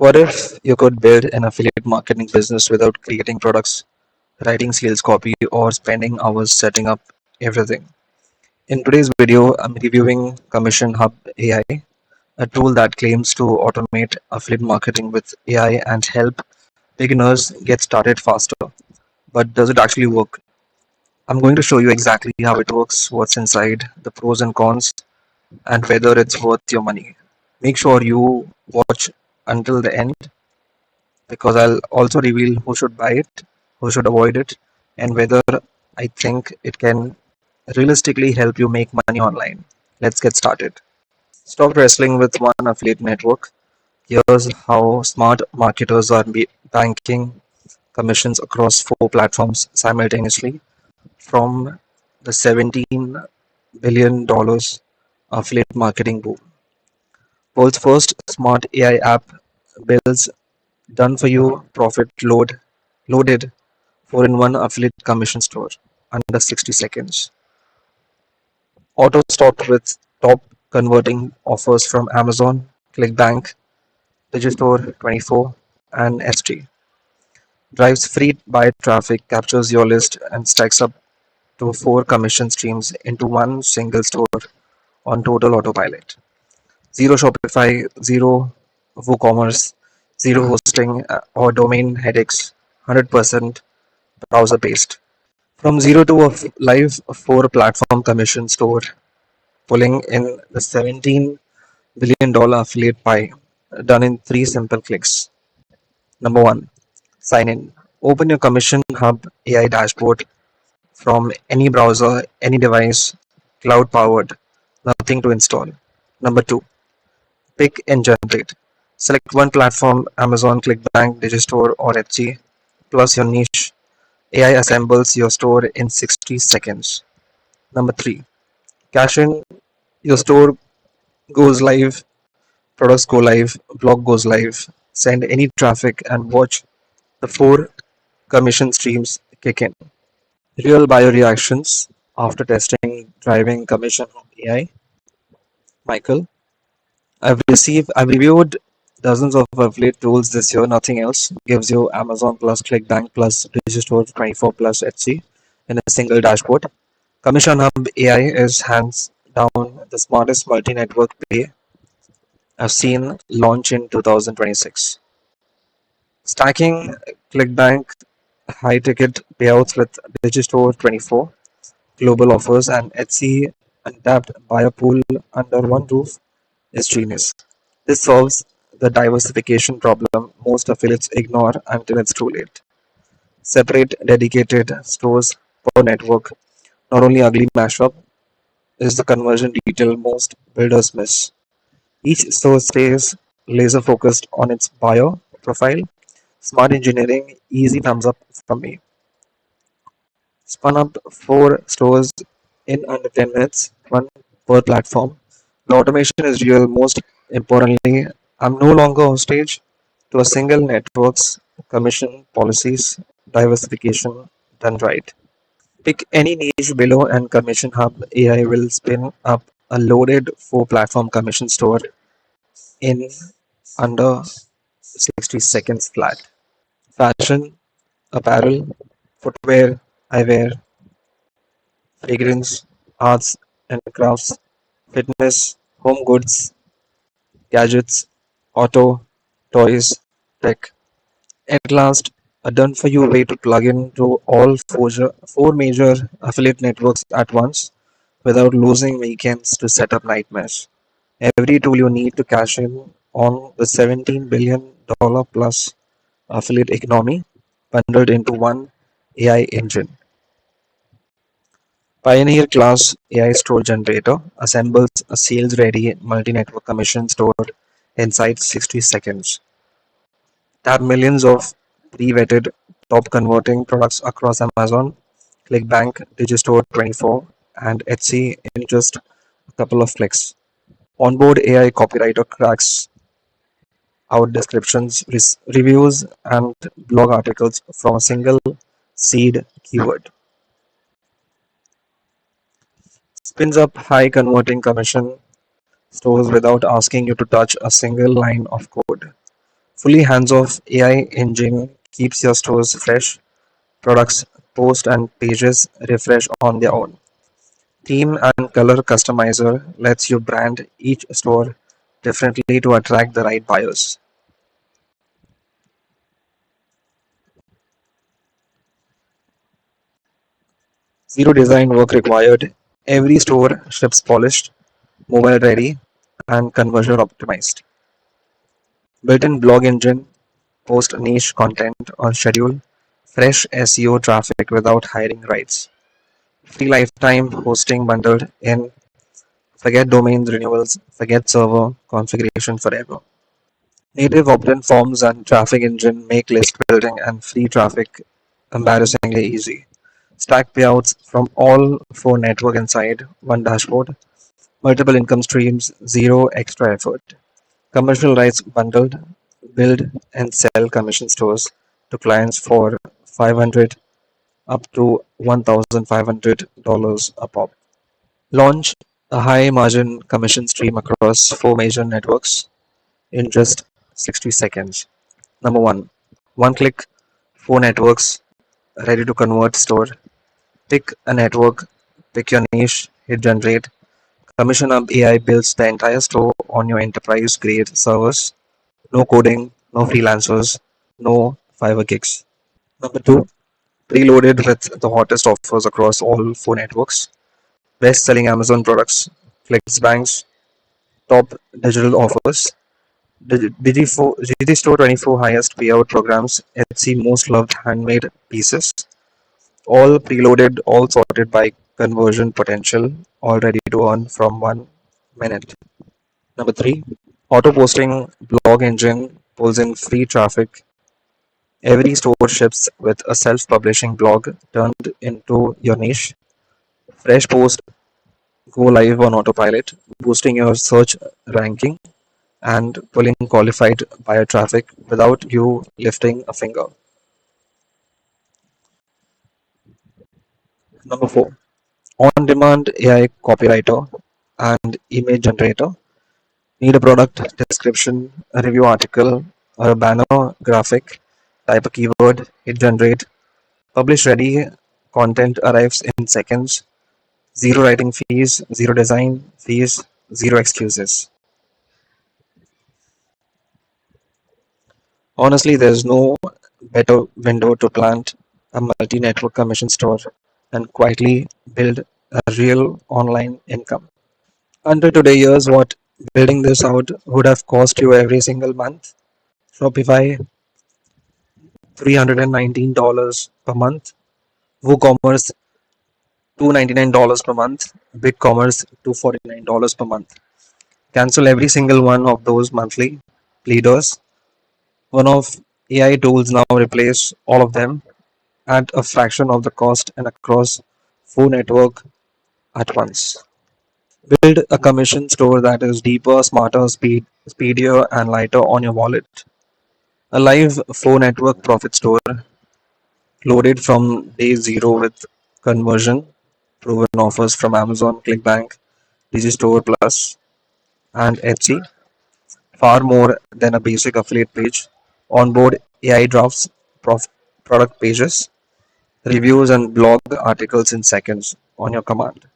What if you could build an affiliate marketing business without creating products, writing sales copy, or spending hours setting up everything? In today's video, I'm reviewing CommissionHub AI, a tool that claims to automate affiliate marketing with AI and help beginners get started faster. But does it actually work? I'm going to show you exactly how it works, what's inside, the pros and cons, and whether it's worth your money. Make sure you watch until the end because I'll also reveal who should buy it, who should avoid it, and whether I think it can realistically help you make money online. Let's get started. Stop wrestling with one affiliate network. Here's how smart marketers are banking commissions across 4 platforms simultaneously from the $17 billion affiliate marketing boom. World's first smart AI app builds done for you profit loaded 4-in-1 affiliate commission store under 60 seconds. Auto stocked with top converting offers from Amazon, ClickBank, Digistore 24, and SG. Drives free buy traffic, captures your list, and stacks up to 4 commission streams into one single store on total autopilot. Zero Shopify, zero WooCommerce, zero hosting or domain headaches, 100% browser based. From zero to a live 4 platform commission store, pulling in the $17 billion affiliate pie, done in 3 simple clicks. Number one, sign in. Open your Commission Hub AI dashboard from any browser, any device, cloud powered, nothing to install. Number two, pick and generate. Select one platform, Amazon, ClickBank, Digistore, or Etsy, plus your niche. AI assembles your store in 60 seconds. Number three, cash in. Your store goes live, products go live, blog goes live, send any traffic, and watch the 4 commission streams kick in. Real buyer reactions after testing driving commission from AI. Michael, I've reviewed dozens of affiliate tools this year. Nothing else gives you Amazon plus ClickBank plus Digistore 24 plus Etsy in a single dashboard. Commission Hub AI is hands down the smartest multi-network pay I've seen launch in 2026. Stacking ClickBank high-ticket payouts with Digistore 24 global offers and Etsy untapped buyer pool under one roof is genius. This solves the diversification problem most affiliates ignore until it's too late. Separate dedicated stores per network, not only ugly mashup, is the conversion detail most builders miss. Each store stays laser focused on its buyer profile. Smart engineering, easy thumbs up from me. Spun up 4 stores in under 10 minutes, one per platform. The automation is real. Most importantly, I'm no longer hostage to a single network's commission policies, diversification done right. Pick any niche below and Commission Hub AI will spin up a loaded 4 platform commission store in under 60 seconds flat. Fashion, apparel, footwear, eyewear, fragrance, arts and crafts, fitness, home goods, gadgets, auto, toys, tech. At last, a done for you way to plug into all 4 major affiliate networks at once without losing weekends to set up nightmares. Every tool you need to cash in on the $17 billion plus affiliate economy bundled into one AI engine. Pioneer class AI store generator assembles a sales ready multi network commission store inside 60 seconds. Tap millions of pre vetted top converting products across Amazon, ClickBank, Digistore 24, and Etsy in just a couple of clicks. Onboard AI copywriter cracks out descriptions, reviews, and blog articles from a single seed keyword. Spins up high converting commission stores without asking you to touch a single line of code. Fully hands-off AI engine keeps your stores fresh, products, posts and pages refresh on their own. Theme and color customizer lets you brand each store differently to attract the right buyers. Zero design work required. Every store ships polished, mobile ready, and conversion optimized. Built-in blog engine, post niche content on schedule, fresh SEO traffic without hiring rights. Free lifetime hosting bundled in, forget domains renewals, forget server configuration forever. Native opt-in forms and traffic engine make list building and free traffic embarrassingly easy. Stack payouts from all four network inside one dashboard. Multiple income streams, zero extra effort. Commercial rights bundled, build and sell commission stores to clients for 500 up to $1,500 a pop. Launch a high margin commission stream across four major networks in just 60 seconds. Number one click, four networks, ready to convert store. Pick a network, pick your niche, hit generate. CommissionHub AI builds the entire store on your enterprise grade servers. No coding, no freelancers, no Fiverr gigs. Number two, preloaded with the hottest offers across all four networks. Best selling Amazon products, ClickBank's top digital offers, Digistore 24 highest payout programs, Etsy most loved handmade pieces, all preloaded, all sorted by conversion potential, all ready to earn from 1 minute. Number three, auto posting blog engine pulls in free traffic. Every store ships with a self publishing blog turned into your niche. Fresh post go live on autopilot, boosting your search ranking and pulling qualified buyer traffic without you lifting a finger. Number four, on demand AI copywriter and image generator. Need a product description, a review article, or a banner graphic? Type a keyword, hit generate, publish ready, content arrives in seconds, zero writing fees, zero design fees, zero excuses. Honestly, there's no better window to plant a multi network commission store and quietly build a real online income. Under today years, what building this out would have cost you every single month. Shopify $319 per month, WooCommerce $299 per month, BigCommerce $249 per month. Cancel every single one of those monthly leaders. One of AI tools now replace all of them at a fraction of the cost and across full network at once. Build a commission store that is deeper, smarter, speedier, and lighter on your wallet. A live full network profit store loaded from day zero with conversion proven offers from Amazon, ClickBank, Digistore Plus, and Etsy. Far more than a basic affiliate page. Onboard AI drafts, product pages, reviews, and blog articles in seconds on your command.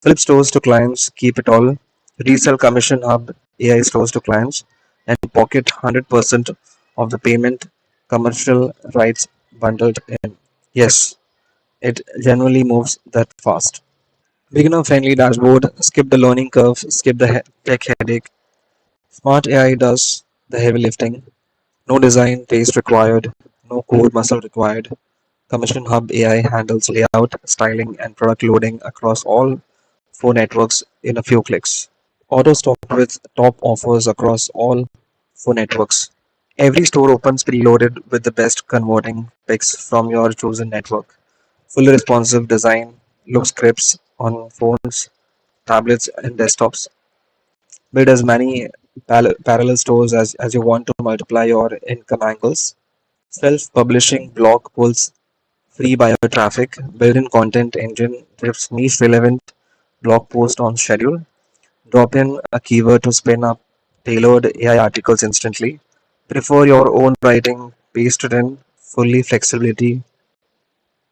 Flip stores to clients, keep it all. Resell Commission Hub AI stores to clients, and pocket 100% of the payment commercial rights bundled in. Yes, it generally moves that fast. Beginner friendly dashboard, skip the learning curve, skip the tech headache. Smart AI does the heavy lifting. No design taste required, no code muscle required. Commission Hub AI handles layout, styling, and product loading across all four networks in a few clicks. Auto stock with top offers across all four networks. Every store opens preloaded with the best converting picks from your chosen network. Fully responsive design, look scripts on phones, tablets, and desktops. Build as many parallel stores as you want to multiply your income angles. Self-publishing blog pulls free buyer traffic. Built-in content engine drips niche relevant blog post on schedule. Drop in a keyword to spin up tailored AI articles instantly. Prefer your own writing, paste it in, fully flexibility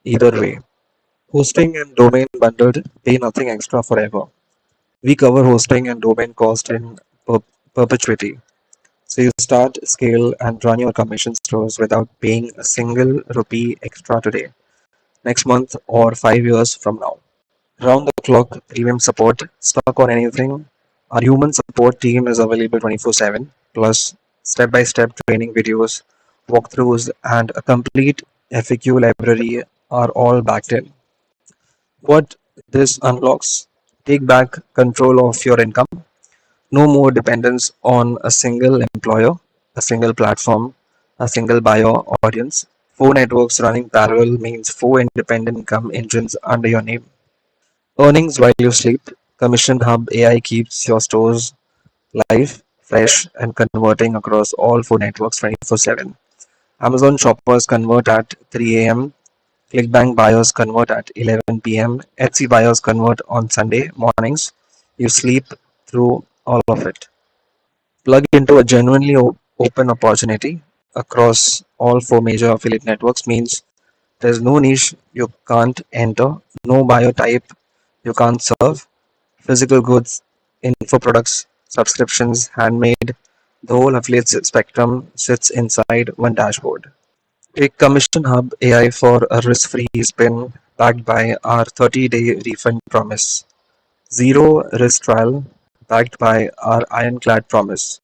either way. Hosting and domain bundled, pay nothing extra forever. We cover hosting and domain cost in perpetuity. So you start, scale, and run your commission stores without paying a single rupee extra today, next month, or 5 years from now. Round the clock premium support, stuck on anything. Our human support team is available 24/7, plus step by step training videos, walkthroughs, and a complete FAQ library are all backed in. What this unlocks, take back control of your income. No more dependence on a single employer, a single platform, a single buyer audience. Four networks running parallel means four independent income engines under your name. Earnings while you sleep. Commission Hub AI keeps your stores live, fresh, and converting across all four networks 24/7. Amazon shoppers convert at 3 a.m. ClickBank buyers convert at 11 p.m. Etsy buyers convert on Sunday mornings. You sleep through all of it. Plug into a genuinely open opportunity across all four major affiliate networks means there's no niche you can't enter, no buyer type you can't serve, physical goods, info products, subscriptions, handmade, the whole affiliate spectrum sits inside one dashboard. Take Commission Hub AI for a risk-free spin backed by our 30-day refund promise. Zero risk trial backed by our ironclad promise.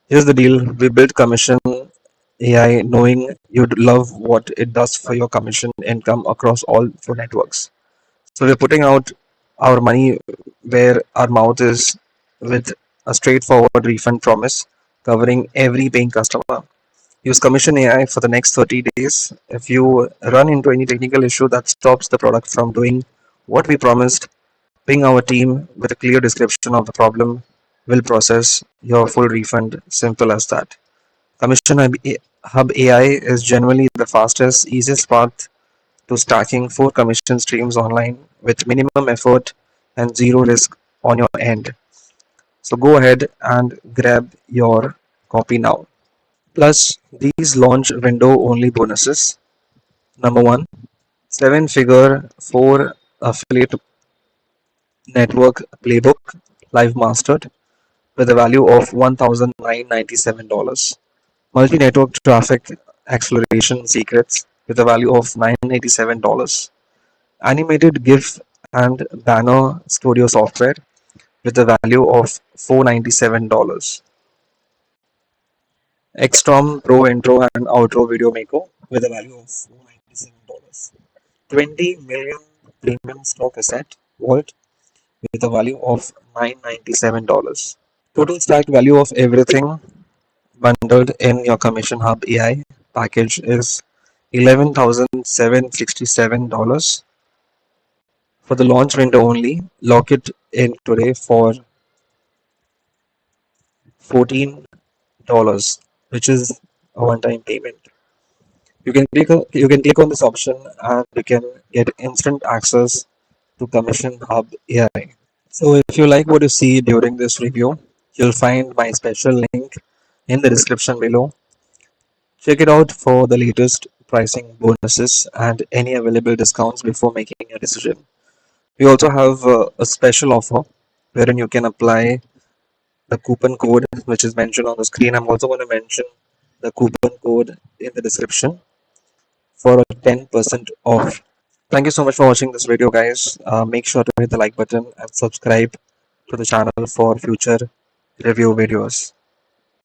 Here's the deal. We built Commission AI knowing you'd love what it does for your commission income across all four networks. So we're putting out our money where our mouth is with a straightforward refund promise covering every paying customer. Use Commission AI for the next 30 days. If you run into any technical issue that stops the product from doing what we promised, ping our team with a clear description of the problem. We'll process your full refund. Simple as that. Hub AI is generally the fastest, easiest path to stacking four commission streams online with minimum effort and zero risk on your end. So go ahead and grab your copy now. Plus, these launch window only bonuses. Number one, seven figure four affiliate network playbook live mastered with a value of $1,997. Multi network traffic acceleration secrets with a value of $987. Animated GIF and banner studio software with a value of $497. Xtrom Pro Intro and Outro Video Maker with a value of $497. 20 million premium stock asset vault with a value of $997. Total stacked value of everything bundled in your Commission Hub AI package is $11,767 for the launch window only. Lock it in today for $14, which is a one-time payment. You can click on this option and you can get instant access to Commission Hub AI. So if you like what you see during this review, you'll find my special link in the description below. Check it out for the latest pricing bonuses and any available discounts before making a decision. We also have a special offer wherein you can apply the coupon code which is mentioned on the screen. I'm also going to mention the coupon code in the description for a 10% off. Thank you so much for watching this video, guys. Make sure to hit the like button and subscribe to the channel for future review videos.